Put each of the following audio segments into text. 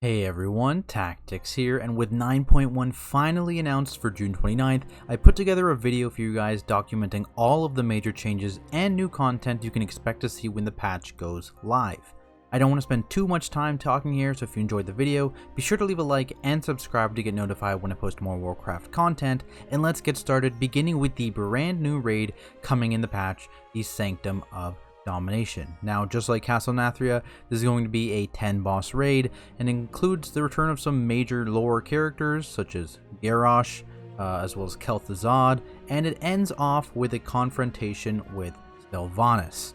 Hey everyone, Tactics here, and with 9.1 finally announced for June 29th, I put together a video for you guys documenting all of the major changes and new content you can expect to see when the patch goes live. I don't want to spend too much time talking here, so if you enjoyed the video, be sure to leave a like and subscribe to get notified when I post more Warcraft content, and let's get started beginning with the brand new raid coming in the patch, the Sanctum of Domination. Now, just like Castle Nathria, this is going to be a 10 boss raid and includes the return of some major lore characters such as Garrosh, as well as Kel'Thuzad, and it ends off with a confrontation with Sylvanas.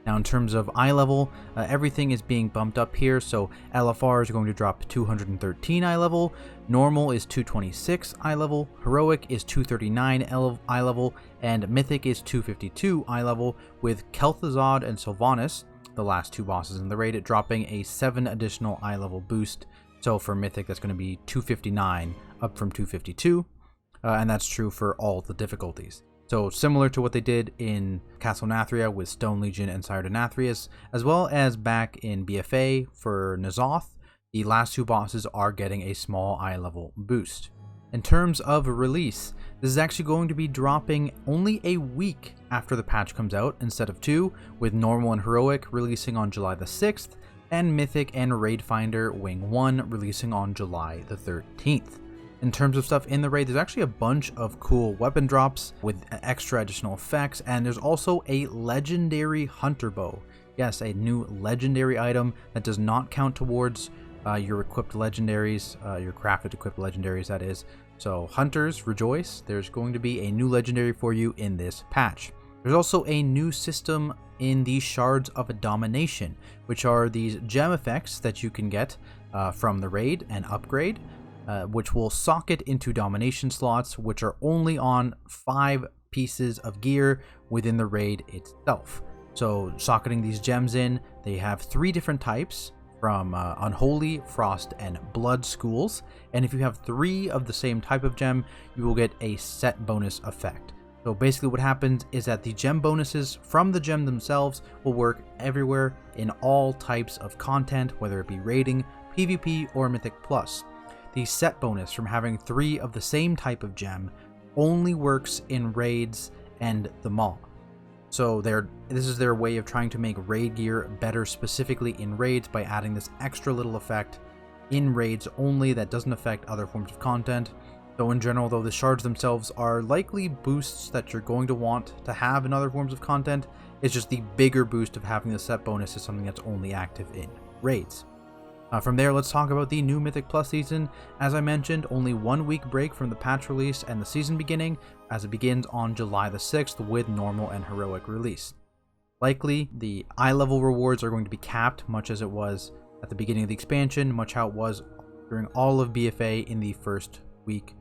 Now, in terms of eye level, everything is being bumped up here, so LFR is going to drop to 213 eye level, normal is 226 eye level, heroic is 239 eye level, and mythic is 252 eye level, with Kel'Thuzad and Sylvanas, the last two bosses in the raid, dropping a 7 additional eye level boost. So for mythic, that's going to be 259 up from 252, and that's true for all the difficulties. So similar to what they did in Castle Nathria with Stone Legion and Sire Denathrius, as well as back in BFA for N'Zoth, the last two bosses are getting a small eye level boost. In terms of release, this is actually going to be dropping only a week after the patch comes out instead of 2, with normal and heroic releasing on July the 6th, and mythic and raid finder Wing 1 releasing on July the 13th. In terms of stuff in the raid, there's actually a bunch of cool weapon drops with extra additional effects, and there's also a legendary hunter bow. Yes, a new legendary item that does not count towards your equipped legendaries, your crafted equipped legendaries, that is. So hunters, rejoice, there's going to be a new legendary for you in this patch. There's also a new system in the Shards of Domination, which are these gem effects that you can get from the raid and upgrade. Which will socket into domination slots, which are only on 5 pieces of gear within the raid itself. So socketing these gems in, they have 3 different types, from Unholy, Frost, and Blood schools, and if you have 3 of the same type of gem, you will get a set bonus effect. So basically what happens is that the gem bonuses from the gem themselves will work everywhere in all types of content, whether it be raiding, PvP, or Mythic Plus. The set bonus from having 3 of the same type of gem only works in raids and the Maw. So this is their way of trying to make raid gear better specifically in raids by adding this extra little effect in raids only that doesn't affect other forms of content. So in general, though, the shards themselves are likely boosts that you're going to want to have in other forms of content. It's just the bigger boost of having the set bonus is something that's only active in raids. From there, let's talk about the new Mythic Plus season. As I mentioned, only 1 week break from the patch release and the season beginning, as it begins on July the 6th with normal and heroic release. Likely, the eye level rewards are going to be capped, much as it was at the beginning of the expansion, much how it was during all of BFA in the first week.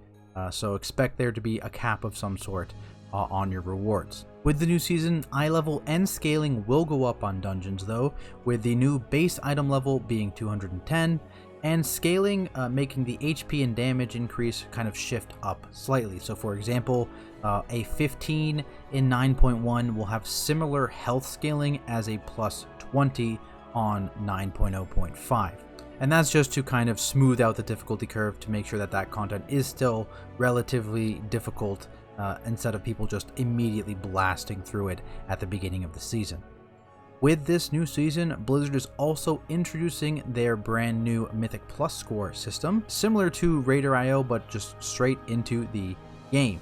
So expect there to be a cap of some sort on your rewards. With the new season, eye level and scaling will go up on dungeons though, with the new base item level being 210, and scaling making the HP and damage increase kind of shift up slightly. So for example, a 15 in 9.1 will have similar health scaling as a plus 20 on 9.0.5. And that's just to kind of smooth out the difficulty curve to make sure that that content is still relatively difficult instead of people just immediately blasting through it at the beginning of the season. With this new season, Blizzard is also introducing their brand new Mythic Plus score system, similar to Raider.io, but just straight into the game.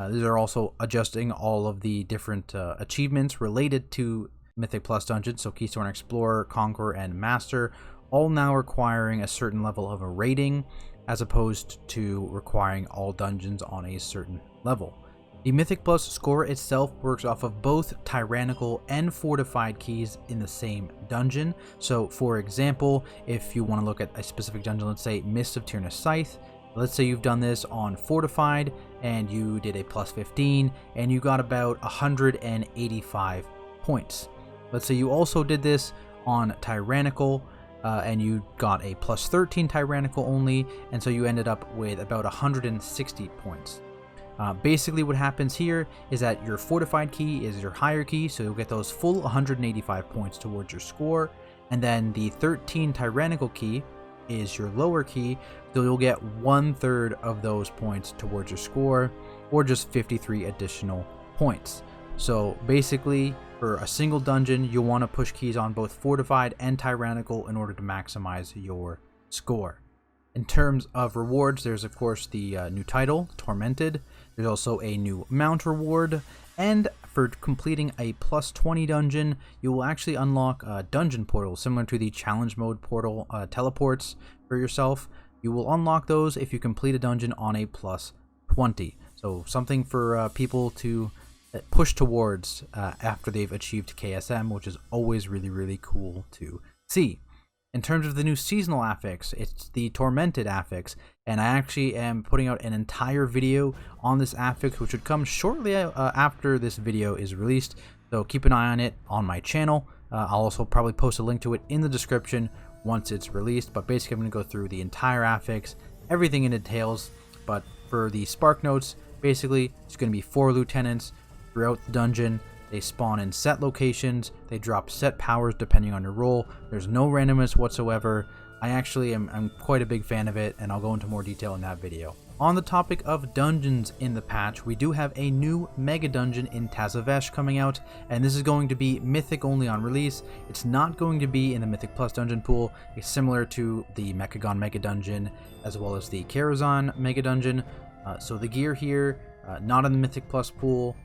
These are also adjusting all of the different achievements related to Mythic Plus dungeons, so Keystone Explorer, Conqueror, and Master, all now requiring a certain level of a rating, as opposed to requiring all dungeons on a certain level. The Mythic Plus score itself works off of both tyrannical and fortified keys in the same dungeon. So for example, if you want to look at a specific dungeon, let's say Mist of Tyrannus Scythe, let's say you've done this on fortified and you did a plus 15 and you got about 185 points. Let's say you also did this on tyrannical and you got a plus 13 tyrannical only, and so you ended up with about 160 points. Basically what happens here is that your fortified key is your higher key, so you'll get those full 185 points towards your score, and then the 13 tyrannical key is your lower key, so you'll get 1/3 of those points towards your score, or just 53 additional points. So basically, for a single dungeon, you'll want to push keys on both Fortified and Tyrannical in order to maximize your score. In terms of rewards, there's of course the new title, Tormented. There's also a new mount reward, and for completing a +20 dungeon, you will actually unlock dungeon portals, similar to the challenge mode portal teleports for yourself. You will unlock those if you complete a dungeon on a +20. So something for people to push towards after they've achieved KSM, which is always really cool to see. In terms of the new seasonal affix, it's the Tormented affix, and I actually am putting out an entire video on this affix, which should come shortly after this video is released, so keep an eye on it on my channel. I'll also probably post a link to it in the description once it's released, but basically I'm going to go through the entire affix, everything it entails. But for the Spark Notes, basically it's going to be 4 lieutenants throughout the dungeon. They spawn in set locations, they drop set powers depending on your role. There's no randomness whatsoever. I actually am quite a big fan of it, and I'll go into more detail in that video. On the topic of dungeons in the patch, we do have a new Megadungeon in Tazavesh coming out, and this is going to be Mythic only on release. It's not going to be in the Mythic Plus dungeon pool. It's similar to the Mechagon Megadungeon as well as the Karazhan Megadungeon. So the gear here, not in the Mythic Plus pool,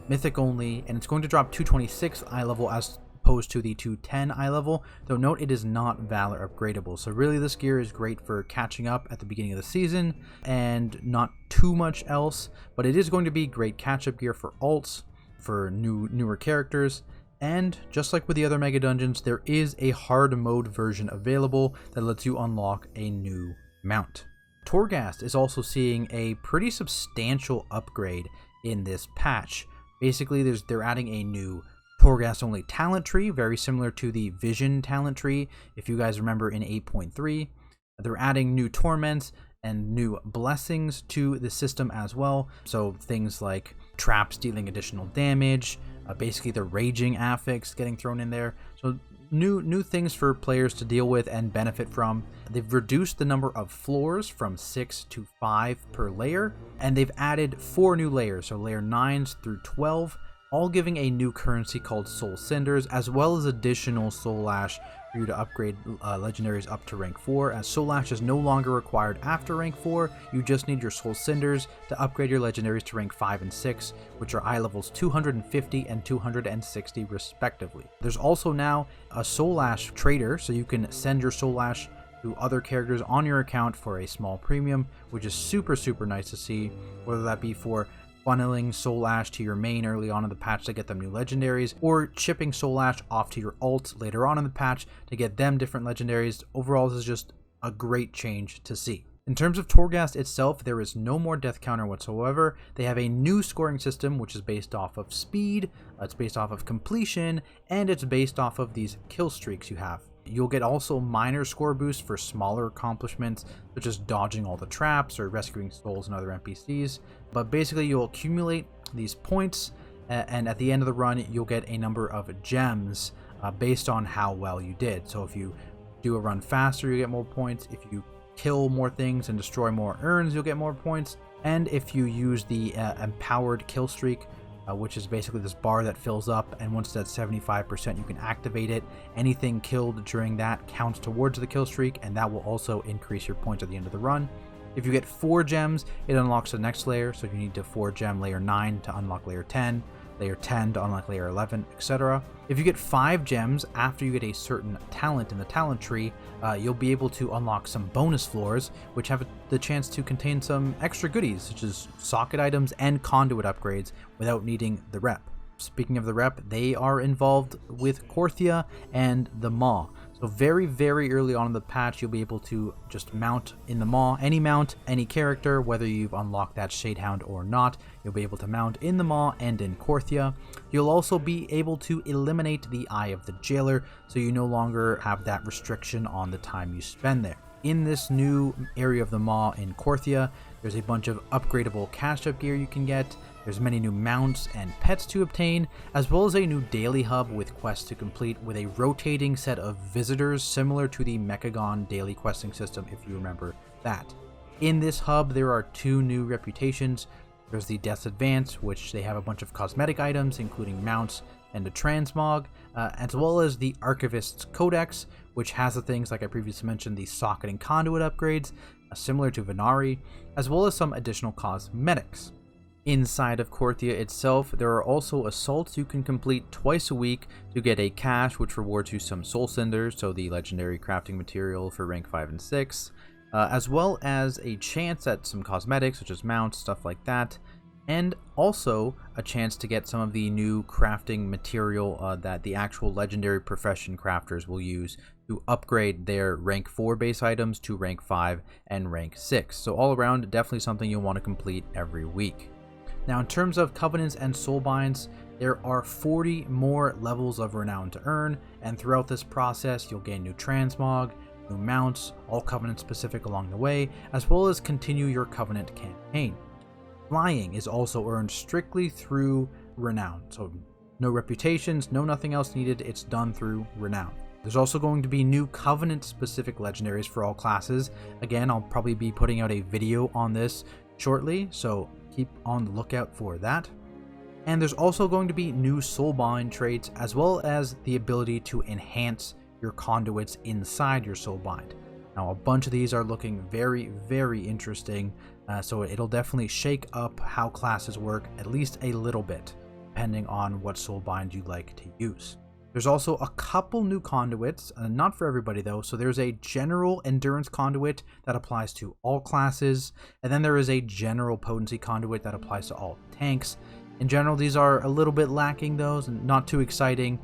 Mythic only, and it's going to drop 226 eye level as opposed to the 210 eye level, though note it is not Valor upgradable. So really this gear is great for catching up at the beginning of the season and not too much else, but it is going to be great catch-up gear for alts, for newer characters, and just like with the other Mega Dungeons, there is a hard mode version available that lets you unlock a new mount. Torghast is also seeing a pretty substantial upgrade in this patch. Basically, they're adding a new Torghast only talent tree, very similar to the Vision talent tree, if you guys remember in 8.3. They're adding new torments and new blessings to the system as well. So things like traps dealing additional damage, basically the raging affix getting thrown in there. So new things for players to deal with and benefit from. They've reduced the number of floors from 6 to 5 per layer, and they've added 4 new layers, so layer 9s through 12, all giving a new currency called Soul Cinders, as well as additional Soul Ash for you to upgrade legendaries up to rank 4, as Soul Ash is no longer required after rank 4. You just need your Soul Cinders to upgrade your legendaries to rank 5 and 6, which are eye levels 250 and 260 respectively. There's also now a Soul Ash trader, so you can send your Soul Ash to other characters on your account for a small premium, which is super nice to see, whether that be for funneling Soul Ash to your main early on in the patch to get them new legendaries, or chipping Soul Ash off to your alt later on in the patch to get them different legendaries. Overall, this is just a great change to see. In terms of Torghast itself, there is no more death counter whatsoever. They have a new scoring system, which is based off of speed, it's based off of completion, and it's based off of these kill streaks you have. You'll get also minor score boosts for smaller accomplishments, such as dodging all the traps or rescuing souls and other NPCs. But basically, you'll accumulate these points, and at the end of the run, you'll get a number of gems based on how well you did. So if you do a run faster, you get more points. If you kill more things and destroy more urns, you'll get more points. And if you use the empowered kill streak, which is basically this bar that fills up, and once that's 75%, you can activate it. Anything killed during that counts towards the kill streak, and that will also increase your points at the end of the run. If you get 4 gems, it unlocks the next layer, so you need to 4 gem layer 9 to unlock layer 10 to unlock layer 11, etc. If you get 5 gems after you get a certain talent in the talent tree, you'll be able to unlock some bonus floors, which have the chance to contain some extra goodies, such as socket items and conduit upgrades, without needing the rep. Speaking of the rep, they are involved with Korthia and the Maw. So very early on in the patch, you'll be able to just mount in the Maw, any mount, any character, whether you've unlocked that Shadehound or not. You'll be able to mount in the Maw and in Korthia. You'll also be able to eliminate the Eye of the Jailer, so you no longer have that restriction on the time you spend there. In this new area of the Maw in Korthia, there's a bunch of upgradable catch-up gear you can get. There's many new mounts and pets to obtain, as well as a new daily hub with quests to complete with a rotating set of visitors similar to the Megadungeon daily questing system, if you remember that. In this hub, there are 2 new reputations. There's the Death's Advance, which they have a bunch of cosmetic items, including mounts and a transmog, as well as the Archivist's Codex, which has the things like I previously mentioned, the socket and conduit upgrades, similar to Venari, as well as some additional cosmetics. Inside of Korthia itself, there are also assaults you can complete twice a week to get a cache, which rewards you some soul cinders, so the legendary crafting material for rank 5 and 6, as well as a chance at some cosmetics, such as mounts, stuff like that, and also a chance to get some of the new crafting material that the actual legendary profession crafters will use to upgrade their rank 4 base items to rank 5 and rank 6. So all around, definitely something you'll want to complete every week. Now, in terms of Covenants and Soulbinds, there are 40 more levels of Renown to earn, and throughout this process, you'll gain new transmog, new mounts, all Covenant specific along the way, as well as continue your Covenant campaign. Flying is also earned strictly through Renown, so no reputations, no nothing else needed, it's done through Renown. There's also going to be new Covenant specific legendaries for all classes. Again, I'll probably be putting out a video on this shortly, so keep on the lookout for that. And there's also going to be new Soulbind traits, as well as the ability to enhance your conduits inside your Soulbind. Now, a bunch of these are looking very, very interesting, so it'll definitely shake up how classes work at least a little bit, depending on what Soulbind you like to use. There's also a couple new conduits, not for everybody though. So there's a general endurance conduit that applies to all classes, and then there is a general potency conduit that applies to all tanks. In general, these are a little bit lacking though, and not too exciting,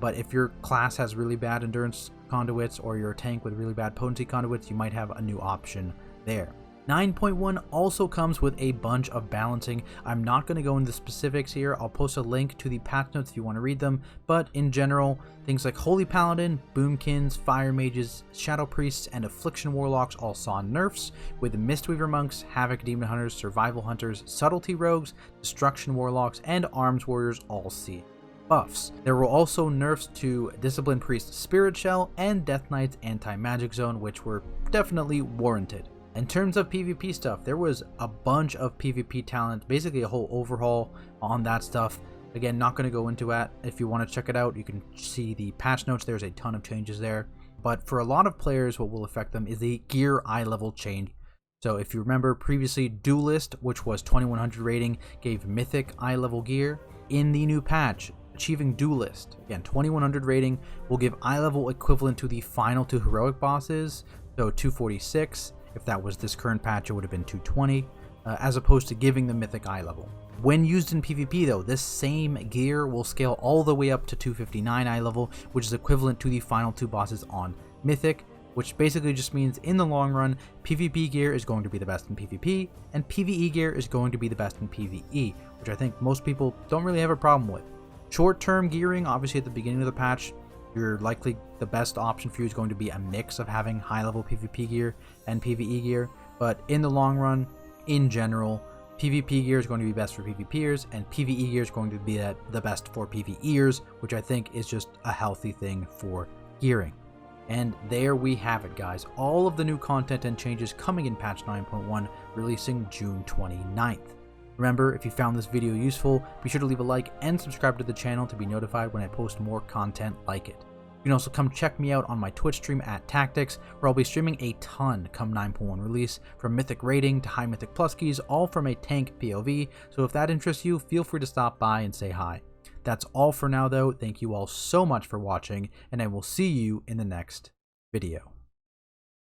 but if your class has really bad endurance conduits or you're a tank with really bad potency conduits, you might have a new option there. 9.1 also comes with a bunch of balancing. I'm not going to go into the specifics here. I'll post a link to the patch notes if you want to read them, but in general, things like Holy Paladin, Boomkins, Fire Mages, Shadow Priests, and Affliction Warlocks all saw nerfs, with Mistweaver Monks, Havoc Demon Hunters, Survival Hunters, Subtlety Rogues, Destruction Warlocks, and Arms Warriors all see buffs. There were also nerfs to Discipline Priest Spirit Shell and Death Knight's Anti-Magic Zone, which were definitely warranted. In terms of PvP stuff, there was a bunch of PvP talent, basically a whole overhaul on that stuff. Again, not going to go into it. If you want to check it out, you can see the patch notes. There's a ton of changes there. But for a lot of players, what will affect them is the gear eye level change. So if you remember previously, Duelist, which was 2100 rating, gave Mythic eye level gear. In the new patch, achieving Duelist, again 2100 rating, will give eye level equivalent to the final 2 heroic bosses, so 246. If that was this current patch, it would have been 220, as opposed to giving the Mythic eye level. When used in PvP though, this same gear will scale all the way up to 259 eye level, which is equivalent to the final 2 bosses on Mythic, which basically just means in the long run, PvP gear is going to be the best in PvP, and PvE gear is going to be the best in PvE, which I think most people don't really have a problem with. Short-term gearing, obviously at the beginning of the patch, you're likely the best option for you is going to be a mix of having high-level PvP gear and PvE gear, but in the long run, in general, PvP gear is going to be best for PvPers, and PvE gear is going to be the best for PvEers, which I think is just a healthy thing for gearing. And there we have it, guys. All of the new content and changes coming in patch 9.1, releasing June 29th. Remember, if you found this video useful, be sure to leave a like and subscribe to the channel to be notified when I post more content like it. You can also come check me out on my Twitch stream at Tactics, where I'll be streaming a ton come 9.1 release, from Mythic rating to high Mythic plus keys, all from a tank POV, so if that interests you, feel free to stop by and say hi. That's all for now though. Thank you all so much for watching, and I will see you in the next video.